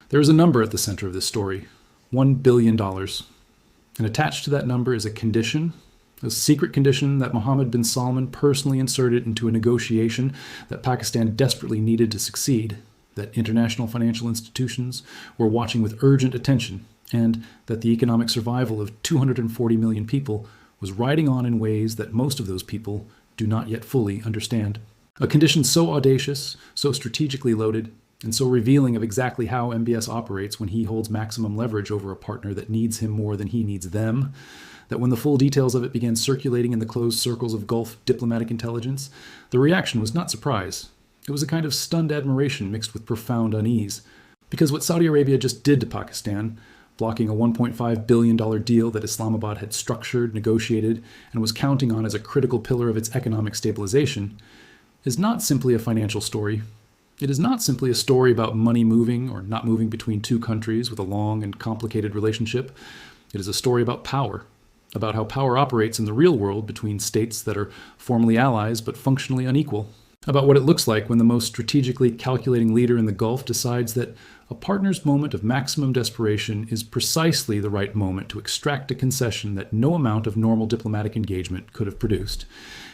There is a number at the center of this story, $1 billion. And attached to that number is a condition, a secret condition that Mohammed bin Salman personally inserted into a negotiation that Pakistan desperately needed to succeed, that international financial institutions were watching with urgent attention, and that the economic survival of 240 million people was riding on in ways that most of those people do not yet fully understand. A condition so audacious, so strategically loaded, and so revealing of exactly how MBS operates when he holds maximum leverage over a partner that needs him more than he needs them, that when the full details of it began circulating in the closed circles of Gulf diplomatic intelligence, the reaction was not surprise. It was a kind of stunned admiration mixed with profound unease. Because what Saudi Arabia just did to Pakistan, blocking a $1.5 billion deal that Islamabad had structured, negotiated, and was counting on as a critical pillar of its economic stabilization, is not simply a financial story. It is not simply a story about money moving or not moving between two countries with a long and complicated relationship. It is a story about power, about how power operates in the real world between states that are formally allies but functionally unequal, about what it looks like when the most strategically calculating leader in the Gulf decides that a partner's moment of maximum desperation is precisely the right moment to extract a concession that no amount of normal diplomatic engagement could have produced.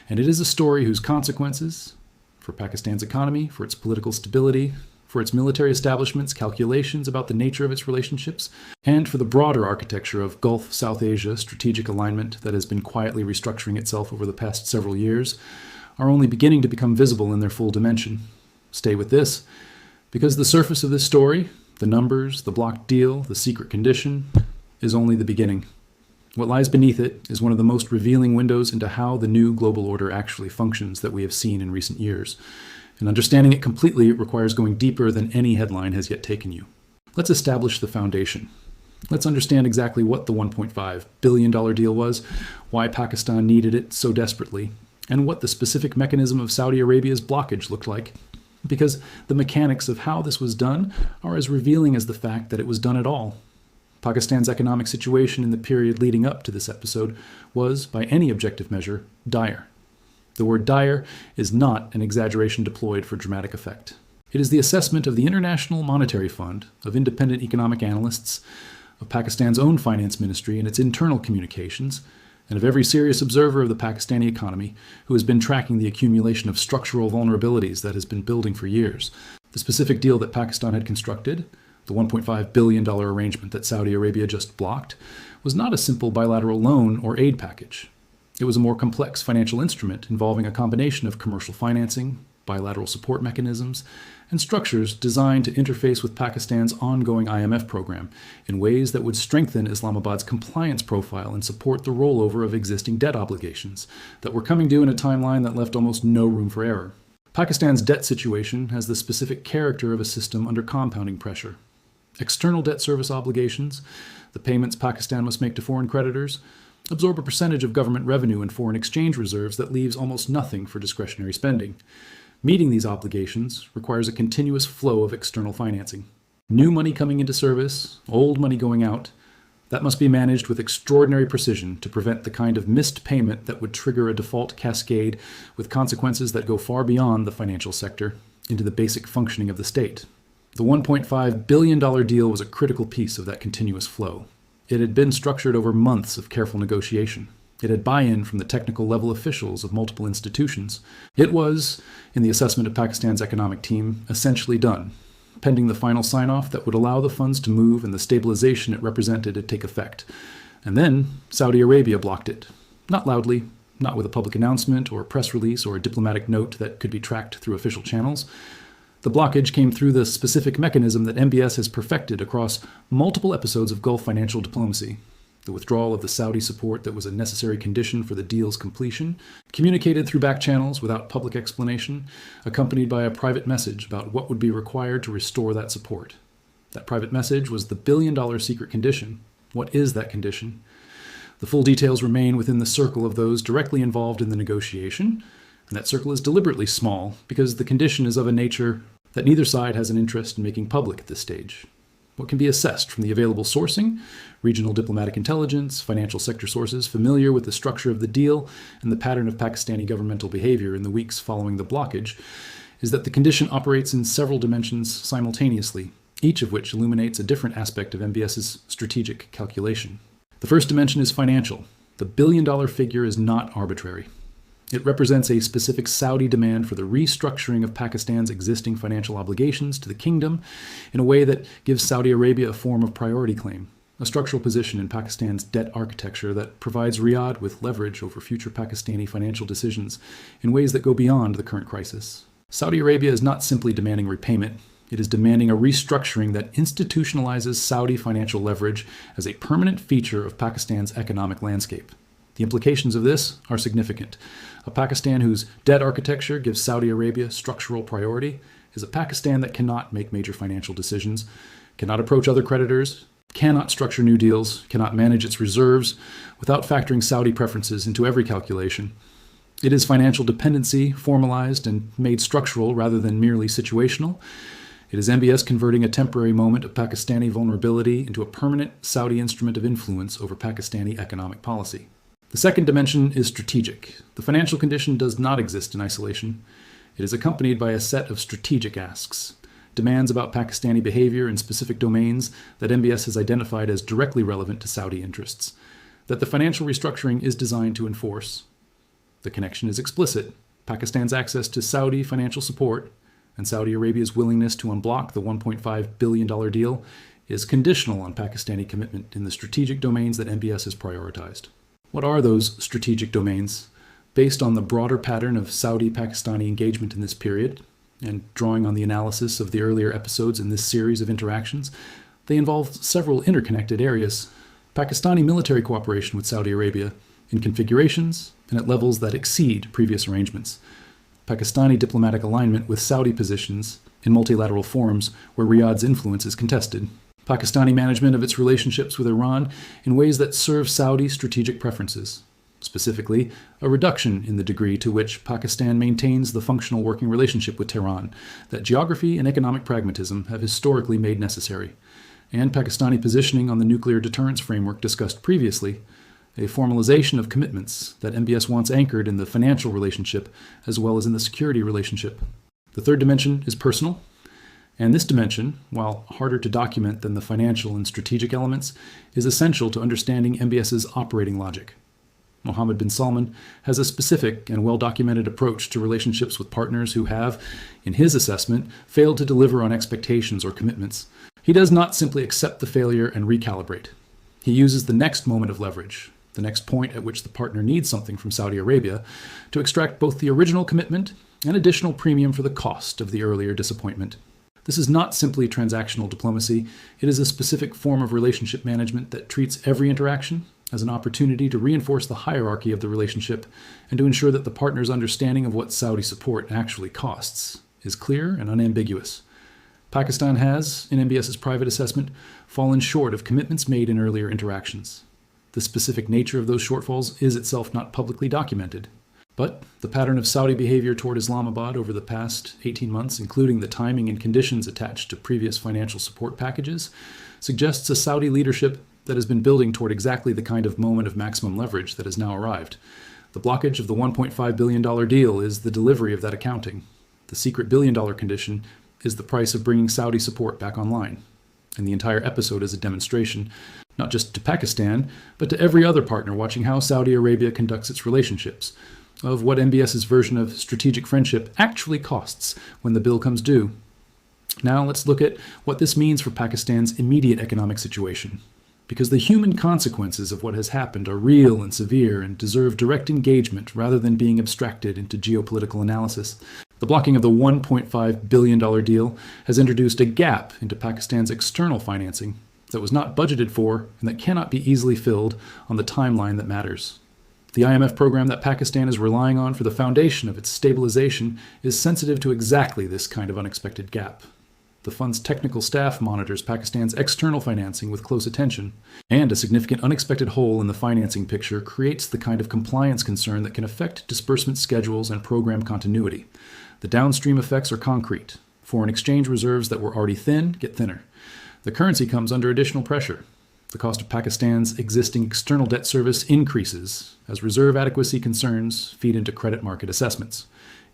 And it is a story whose consequences, for Pakistan's economy, for its political stability, for its military establishment's calculations about the nature of its relationships, and for the broader architecture of Gulf-South Asia strategic alignment that has been quietly restructuring itself over the past several years, are only beginning to become visible in their full dimension. Stay with this, because the surface of this story, the numbers, the blocked deal, the secret condition, is only the beginning. What lies beneath it is one of the most revealing windows into how the new global order actually functions that we have seen in recent years. And understanding it completely requires going deeper than any headline has yet taken you. Let's establish the foundation. Let's understand exactly what the $1.5 billion deal was, why Pakistan needed it so desperately, and what the specific mechanism of Saudi Arabia's blockage looked like. Because the mechanics of how this was done are as revealing as the fact that it was done at all. Pakistan's economic situation in the period leading up to this episode was, by any objective measure, dire. The word dire is not an exaggeration deployed for dramatic effect. It is the assessment of the International Monetary Fund, of independent economic analysts, of Pakistan's own finance ministry and its internal communications, and of every serious observer of the Pakistani economy who has been tracking the accumulation of structural vulnerabilities that has been building for years. The specific deal that Pakistan had constructed, the $1.5 billion arrangement that Saudi Arabia just blocked, was not a simple bilateral loan or aid package. It was a more complex financial instrument involving a combination of commercial financing, bilateral support mechanisms, and structures designed to interface with Pakistan's ongoing IMF program in ways that would strengthen Islamabad's compliance profile and support the rollover of existing debt obligations that were coming due in a timeline that left almost no room for error. Pakistan's debt situation has the specific character of a system under compounding pressure. External debt service obligations, the payments Pakistan must make to foreign creditors, absorb a percentage of government revenue and foreign exchange reserves that leaves almost nothing for discretionary spending. Meeting these obligations requires a continuous flow of external financing. New money coming into service, old money going out, that must be managed with extraordinary precision to prevent the kind of missed payment that would trigger a default cascade with consequences that go far beyond the financial sector into the basic functioning of the state. The $1.5 billion deal was a critical piece of that continuous flow. It had been structured over months of careful negotiation. It had buy-in from the technical level officials of multiple institutions. It was, in the assessment of Pakistan's economic team, essentially done, pending the final sign-off that would allow the funds to move and the stabilization it represented to take effect. And then Saudi Arabia blocked it. Not loudly, not with a public announcement or a press release or a diplomatic note that could be tracked through official channels. The blockage came through the specific mechanism that MBS has perfected across multiple episodes of Gulf financial diplomacy. The withdrawal of the Saudi support that was a necessary condition for the deal's completion, communicated through back channels without public explanation, accompanied by a private message about what would be required to restore that support. That private message was the billion-dollar secret condition. What is that condition? The full details remain within the circle of those directly involved in the negotiation, and that circle is deliberately small because the condition is of a nature that neither side has an interest in making public at this stage. What can be assessed from the available sourcing, regional diplomatic intelligence, financial sector sources familiar with the structure of the deal and the pattern of Pakistani governmental behavior in the weeks following the blockage, is that the condition operates in several dimensions simultaneously, each of which illuminates a different aspect of MBS's strategic calculation. The first dimension is financial. The billion-dollar figure is not arbitrary. It represents a specific Saudi demand for the restructuring of Pakistan's existing financial obligations to the kingdom in a way that gives Saudi Arabia a form of priority claim, a structural position in Pakistan's debt architecture that provides Riyadh with leverage over future Pakistani financial decisions in ways that go beyond the current crisis. Saudi Arabia is not simply demanding repayment. It is demanding a restructuring that institutionalizes Saudi financial leverage as a permanent feature of Pakistan's economic landscape. The implications of this are significant. A Pakistan whose debt architecture gives Saudi Arabia structural priority is a Pakistan that cannot make major financial decisions, cannot approach other creditors, cannot structure new deals, cannot manage its reserves without factoring Saudi preferences into every calculation. It is financial dependency formalized and made structural rather than merely situational. It is MBS converting a temporary moment of Pakistani vulnerability into a permanent Saudi instrument of influence over Pakistani economic policy. The second dimension is strategic. The financial condition does not exist in isolation. It is accompanied by a set of strategic asks, demands about Pakistani behavior in specific domains that MBS has identified as directly relevant to Saudi interests, that the financial restructuring is designed to enforce. The connection is explicit. Pakistan's access to Saudi financial support and Saudi Arabia's willingness to unblock the $1.5 billion deal is conditional on Pakistani commitment in the strategic domains that MBS has prioritized. What are those strategic domains? Based on the broader pattern of Saudi-Pakistani engagement in this period, and drawing on the analysis of the earlier episodes in this series of interactions, they involve several interconnected areas. Pakistani military cooperation with Saudi Arabia in configurations and at levels that exceed previous arrangements. Pakistani diplomatic alignment with Saudi positions in multilateral forums where Riyadh's influence is contested. Pakistani management of its relationships with Iran in ways that serve Saudi strategic preferences. Specifically, a reduction in the degree to which Pakistan maintains the functional working relationship with Tehran that geography and economic pragmatism have historically made necessary. And Pakistani positioning on the nuclear deterrence framework discussed previously, a formalization of commitments that MBS wants anchored in the financial relationship as well as in the security relationship. The third dimension is personal. And this dimension, while harder to document than the financial and strategic elements, is essential to understanding MBS's operating logic. Mohammed bin Salman has a specific and well-documented approach to relationships with partners who have, in his assessment, failed to deliver on expectations or commitments. He does not simply accept the failure and recalibrate. He uses the next moment of leverage, the next point at which the partner needs something from Saudi Arabia, to extract both the original commitment and additional premium for the cost of the earlier disappointment. This is not simply transactional diplomacy. It is a specific form of relationship management that treats every interaction as an opportunity to reinforce the hierarchy of the relationship and to ensure that the partner's understanding of what Saudi support actually costs is clear and unambiguous. Pakistan has, in MBS's private assessment, fallen short of commitments made in earlier interactions. The specific nature of those shortfalls is itself not publicly documented. But the pattern of Saudi behavior toward Islamabad over the past 18 months, including the timing and conditions attached to previous financial support packages, suggests a Saudi leadership that has been building toward exactly the kind of moment of maximum leverage that has now arrived. The blockage of the $1.5 billion deal is the delivery of that accounting. The secret billion-dollar condition is the price of bringing Saudi support back online. And the entire episode is a demonstration, not just to Pakistan, but to every other partner watching how Saudi Arabia conducts its relationships, of what MBS's version of strategic friendship actually costs when the bill comes due. Now let's look at what this means for Pakistan's immediate economic situation, because the human consequences of what has happened are real and severe and deserve direct engagement rather than being abstracted into geopolitical analysis. The blocking of the $1.5 billion deal has introduced a gap into Pakistan's external financing that was not budgeted for and that cannot be easily filled on the timeline that matters. The IMF program that Pakistan is relying on for the foundation of its stabilization is sensitive to exactly this kind of unexpected gap. The fund's technical staff monitors Pakistan's external financing with close attention, and a significant unexpected hole in the financing picture creates the kind of compliance concern that can affect disbursement schedules and program continuity. The downstream effects are concrete. Foreign exchange reserves that were already thin get thinner. The currency comes under additional pressure. The cost of Pakistan's existing external debt service increases as reserve adequacy concerns feed into credit market assessments.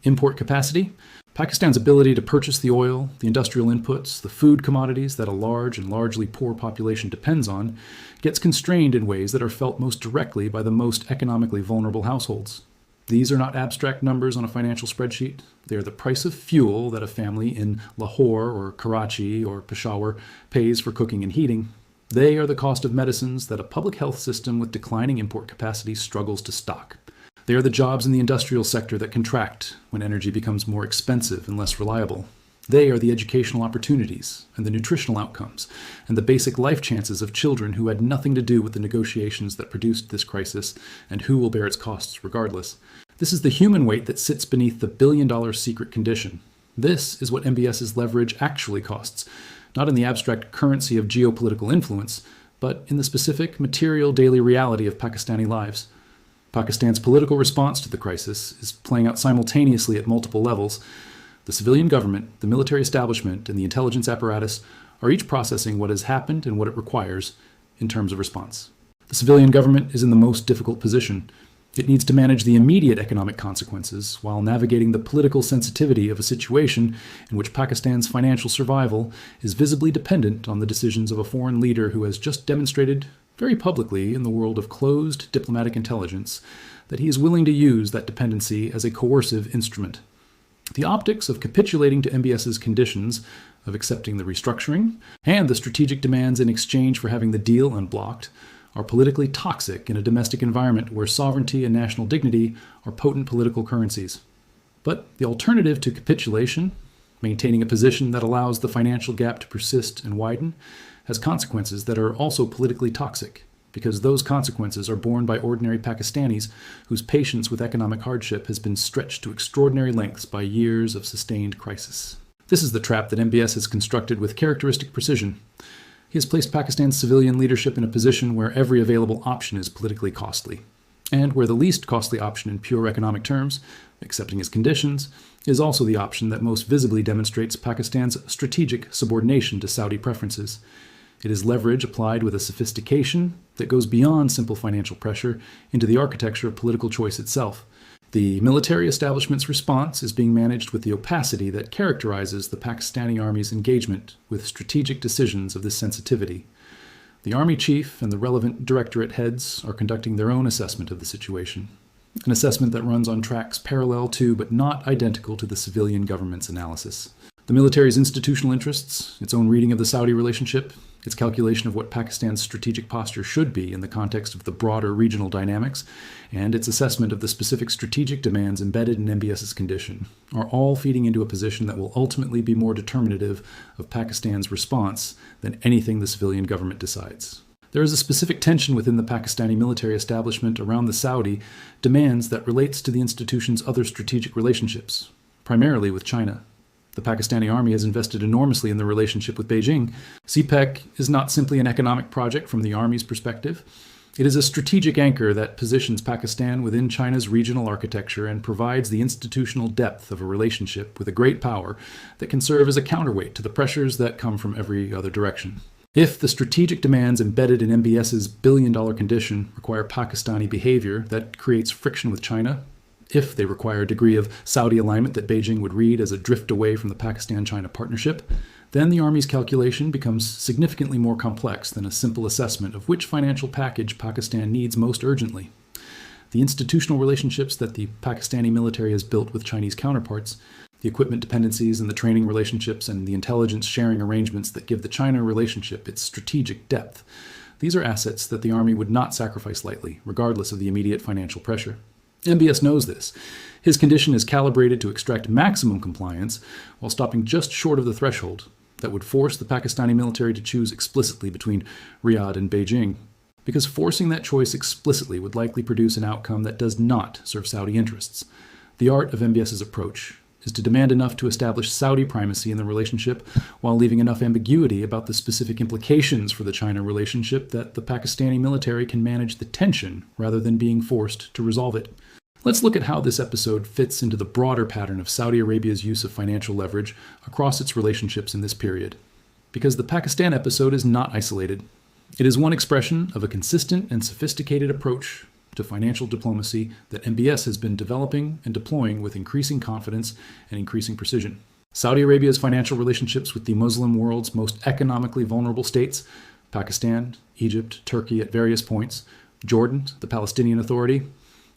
Import capacity. Pakistan's ability to purchase the oil, the industrial inputs, the food commodities that a large and largely poor population depends on, gets constrained in ways that are felt most directly by the most economically vulnerable households. These are not abstract numbers on a financial spreadsheet. They are the price of fuel that a family in Lahore or Karachi or Peshawar pays for cooking and heating. They are the cost of medicines that a public health system with declining import capacity struggles to stock. They are the jobs in the industrial sector that contract when energy becomes more expensive and less reliable. They are the educational opportunities and the nutritional outcomes and the basic life chances of children who had nothing to do with the negotiations that produced this crisis and who will bear its costs regardless. This is the human weight that sits beneath the billion-dollar secret condition. This is what MBS's leverage actually costs, not in the abstract currency of geopolitical influence, but in the specific material daily reality of Pakistani lives. Pakistan's political response to the crisis is playing out simultaneously at multiple levels. The civilian government, the military establishment, and the intelligence apparatus are each processing what has happened and what it requires in terms of response. The civilian government is in the most difficult position. It needs to manage the immediate economic consequences while navigating the political sensitivity of a situation in which Pakistan's financial survival is visibly dependent on the decisions of a foreign leader who has just demonstrated very publicly in the world of closed diplomatic intelligence that he is willing to use that dependency as a coercive instrument. The optics of capitulating to MBS's conditions, of accepting the restructuring, and the strategic demands in exchange for having the deal unblocked are politically toxic in a domestic environment where sovereignty and national dignity are potent political currencies. But the alternative to capitulation, maintaining a position that allows the financial gap to persist and widen, has consequences that are also politically toxic, because those consequences are borne by ordinary Pakistanis whose patience with economic hardship has been stretched to extraordinary lengths by years of sustained crisis. This is the trap that MBS has constructed with characteristic precision. He has placed Pakistan's civilian leadership in a position where every available option is politically costly, and where the least costly option in pure economic terms, accepting his conditions, is also the option that most visibly demonstrates Pakistan's strategic subordination to Saudi preferences. It is leverage applied with a sophistication that goes beyond simple financial pressure into the architecture of political choice itself. The military establishment's response is being managed with the opacity that characterizes the Pakistani army's engagement with strategic decisions of this sensitivity. The army chief and the relevant directorate heads are conducting their own assessment of the situation, an assessment that runs on tracks parallel to but not identical to the civilian government's analysis. The military's institutional interests, its own reading of the Saudi relationship, its calculation of what Pakistan's strategic posture should be in the context of the broader regional dynamics, and its assessment of the specific strategic demands embedded in MBS's condition, are all feeding into a position that will ultimately be more determinative of Pakistan's response than anything the civilian government decides. There is a specific tension within the Pakistani military establishment around the Saudi demands that relates to the institution's other strategic relationships, primarily with China. The Pakistani army has invested enormously in the relationship with Beijing. CPEC is not simply an economic project from the army's perspective. It is a strategic anchor that positions Pakistan within China's regional architecture and provides the institutional depth of a relationship with a great power that can serve as a counterweight to the pressures that come from every other direction. If the strategic demands embedded in MBS's billion-dollar condition require Pakistani behavior that creates friction with China, if they require a degree of Saudi alignment that Beijing would read as a drift away from the Pakistan-China partnership, then the Army's calculation becomes significantly more complex than a simple assessment of which financial package Pakistan needs most urgently. The institutional relationships that the Pakistani military has built with Chinese counterparts, the equipment dependencies and the training relationships and the intelligence sharing arrangements that give the China relationship its strategic depth, these are assets that the Army would not sacrifice lightly, regardless of the immediate financial pressure. MBS knows this. His condition is calibrated to extract maximum compliance while stopping just short of the threshold that would force the Pakistani military to choose explicitly between Riyadh and Beijing, because forcing that choice explicitly would likely produce an outcome that does not serve Saudi interests. The art of MBS's approach is to demand enough to establish Saudi primacy in the relationship while leaving enough ambiguity about the specific implications for the China relationship that the Pakistani military can manage the tension rather than being forced to resolve it. Let's look at how this episode fits into the broader pattern of Saudi Arabia's use of financial leverage across its relationships in this period. Because the Pakistan episode is not isolated. It is one expression of a consistent and sophisticated approach to financial diplomacy that MBS has been developing and deploying with increasing confidence and increasing precision. Saudi Arabia's financial relationships with the Muslim world's most economically vulnerable states, Pakistan, Egypt, Turkey at various points, Jordan, the Palestinian Authority,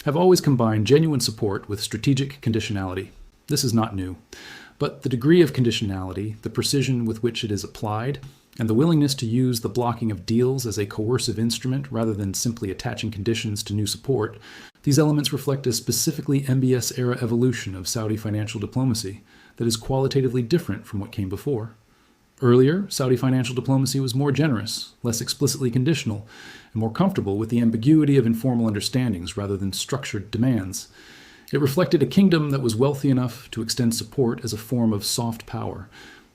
have always combined genuine support with strategic conditionality. This is not new, but the degree of conditionality, the precision with which it is applied, and the willingness to use the blocking of deals as a coercive instrument rather than simply attaching conditions to new support, these elements reflect a specifically MBS-era evolution of Saudi financial diplomacy that is qualitatively different from what came before. Earlier, Saudi financial diplomacy was more generous, less explicitly conditional, and more comfortable with the ambiguity of informal understandings rather than structured demands. It reflected a kingdom that was wealthy enough to extend support as a form of soft power,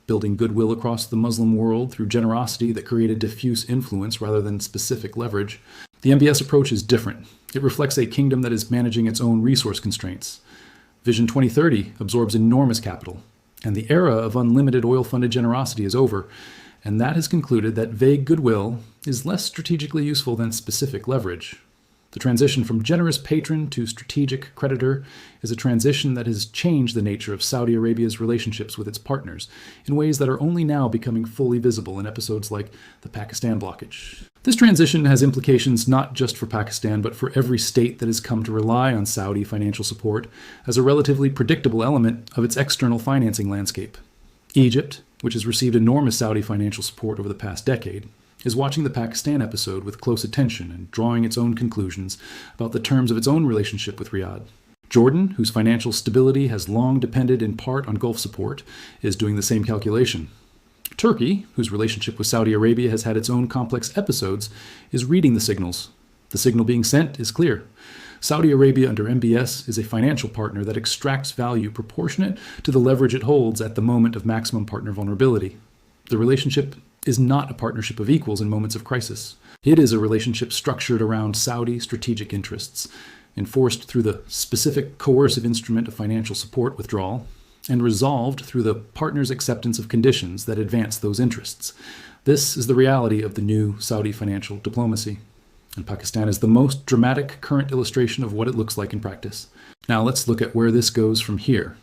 building goodwill across the Muslim world through generosity that created diffuse influence rather than specific leverage. The MBS approach is different. It reflects a kingdom that is managing its own resource constraints. Vision 2030 absorbs enormous capital, and the era of unlimited oil-funded generosity is over, and that has concluded that vague goodwill is less strategically useful than specific leverage. The transition from generous patron to strategic creditor is a transition that has changed the nature of Saudi Arabia's relationships with its partners in ways that are only now becoming fully visible in episodes like the Pakistan blockage. This transition has implications not just for Pakistan, but for every state that has come to rely on Saudi financial support as a relatively predictable element of its external financing landscape. Egypt, which has received enormous Saudi financial support over the past decade, is watching the Pakistan episode with close attention and drawing its own conclusions about the terms of its own relationship with Riyadh. Jordan, whose financial stability has long depended in part on Gulf support, is doing the same calculation. Turkey, whose relationship with Saudi Arabia has had its own complex episodes, is reading the signals. The signal being sent is clear. Saudi Arabia under MBS is a financial partner that extracts value proportionate to the leverage it holds at the moment of maximum partner vulnerability. The relationship is not a partnership of equals in moments of crisis. It is a relationship structured around Saudi strategic interests, enforced through the specific coercive instrument of financial support withdrawal, and resolved through the partner's acceptance of conditions that advance those interests. This is the reality of the new Saudi financial diplomacy. And Pakistan is the most dramatic current illustration of what it looks like in practice. Now let's look at where this goes from here.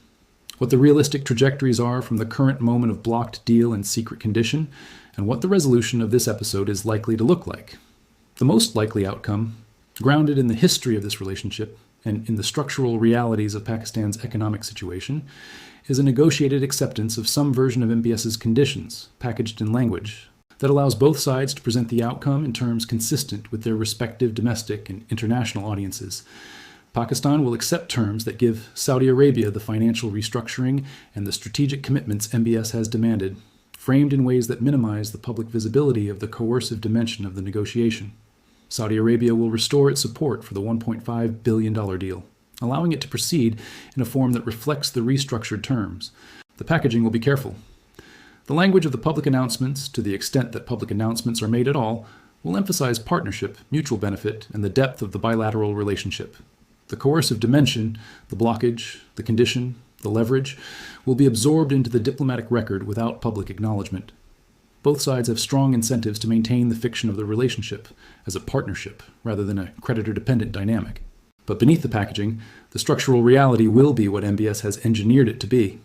What the realistic trajectories are from the current moment of blocked deal and secret condition, and what the resolution of this episode is likely to look like. The most likely outcome, grounded in the history of this relationship and in the structural realities of Pakistan's economic situation, is a negotiated acceptance of some version of MBS's conditions, packaged in language, that allows both sides to present the outcome in terms consistent with their respective domestic and international audiences. Pakistan will accept terms that give Saudi Arabia the financial restructuring and the strategic commitments MBS has demanded, framed in ways that minimize the public visibility of the coercive dimension of the negotiation. Saudi Arabia will restore its support for the $1.5 billion deal, allowing it to proceed in a form that reflects the restructured terms. The packaging will be careful. The language of the public announcements, to the extent that public announcements are made at all, will emphasize partnership, mutual benefit, and the depth of the bilateral relationship. The coercive dimension, the blockage, the condition, the leverage, will be absorbed into the diplomatic record without public acknowledgement. Both sides have strong incentives to maintain the fiction of the relationship as a partnership rather than a creditor-dependent dynamic. But beneath the packaging, the structural reality will be what MBS has engineered it to be.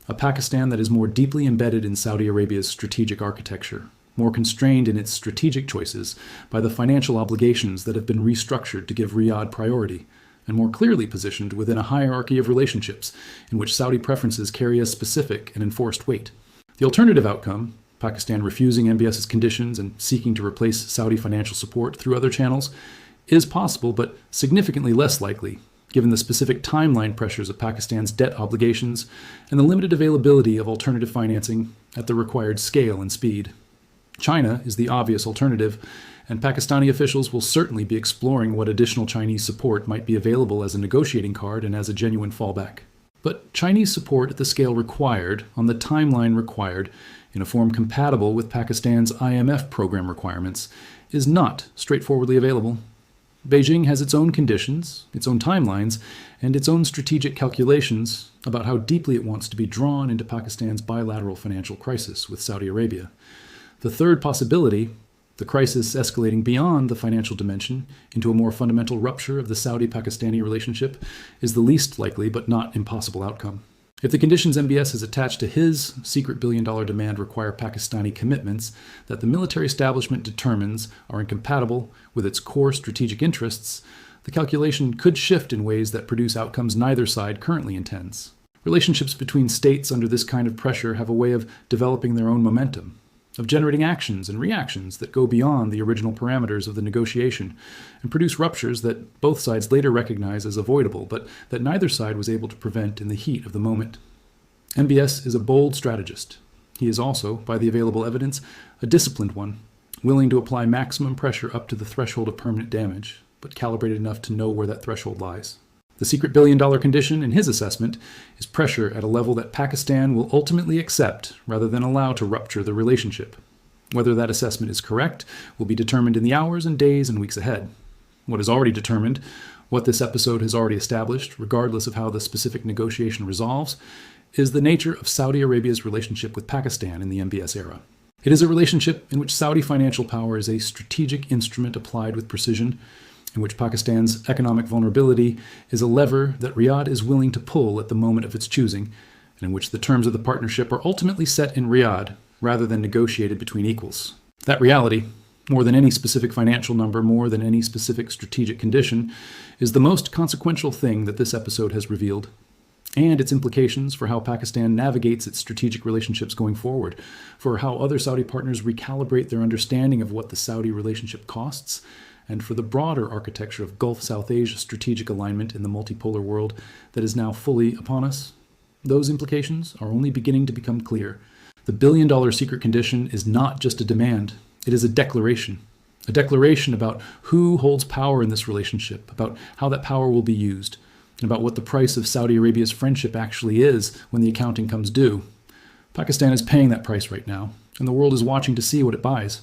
A Pakistan that is more deeply embedded in Saudi Arabia's strategic architecture, more constrained in its strategic choices by the financial obligations that have been restructured to give Riyadh priority, and more clearly positioned within a hierarchy of relationships in which Saudi preferences carry a specific and enforced weight. The alternative outcome, Pakistan refusing MBS's conditions and seeking to replace Saudi financial support through other channels, is possible but significantly less likely, given the specific timeline pressures of Pakistan's debt obligations and the limited availability of alternative financing at the required scale and speed. China is the obvious alternative, and Pakistani officials will certainly be exploring what additional Chinese support might be available as a negotiating card and as a genuine fallback. But Chinese support at the scale required, on the timeline required, in a form compatible with Pakistan's IMF program requirements, is not straightforwardly available. Beijing has its own conditions, its own timelines, and its own strategic calculations about how deeply it wants to be drawn into Pakistan's bilateral financial crisis with Saudi Arabia. The third possibility, The crisis escalating beyond the financial dimension into a more fundamental rupture of the Saudi-Pakistani relationship is the least likely but not impossible outcome. If the conditions MBS has attached to his secret billion-dollar demand require Pakistani commitments that the military establishment determines are incompatible with its core strategic interests, the calculation could shift in ways that produce outcomes neither side currently intends. Relationships between states under this kind of pressure have a way of developing their own momentum, of generating actions and reactions that go beyond the original parameters of the negotiation and produce ruptures that both sides later recognize as avoidable, but that neither side was able to prevent in the heat of the moment. MBS is a bold strategist. He is also, by the available evidence, a disciplined one, willing to apply maximum pressure up to the threshold of permanent damage, but calibrated enough to know where that threshold lies. The secret billion-dollar condition, in his assessment, is pressure at a level that Pakistan will ultimately accept rather than allow to rupture the relationship. Whether that assessment is correct will be determined in the hours and days and weeks ahead. What is already determined, what this episode has already established, regardless of how the specific negotiation resolves, is the nature of Saudi Arabia's relationship with Pakistan in the MBS era. It is a relationship in which Saudi financial power is a strategic instrument applied with precision, in which Pakistan's economic vulnerability is a lever that Riyadh is willing to pull at the moment of its choosing, and in which the terms of the partnership are ultimately set in Riyadh rather than negotiated between equals. That reality, more than any specific financial number, more than any specific strategic condition, is the most consequential thing that this episode has revealed, and its implications for how Pakistan navigates its strategic relationships going forward, for how other Saudi partners recalibrate their understanding of what the Saudi relationship costs, and for the broader architecture of Gulf-South Asia strategic alignment in the multipolar world that is now fully upon us. Those implications are only beginning to become clear. The billion-dollar secret condition is not just a demand, it is a declaration about who holds power in this relationship, about how that power will be used, and about what the price of Saudi Arabia's friendship actually is when the accounting comes due. Pakistan is paying that price right now, and the world is watching to see what it buys.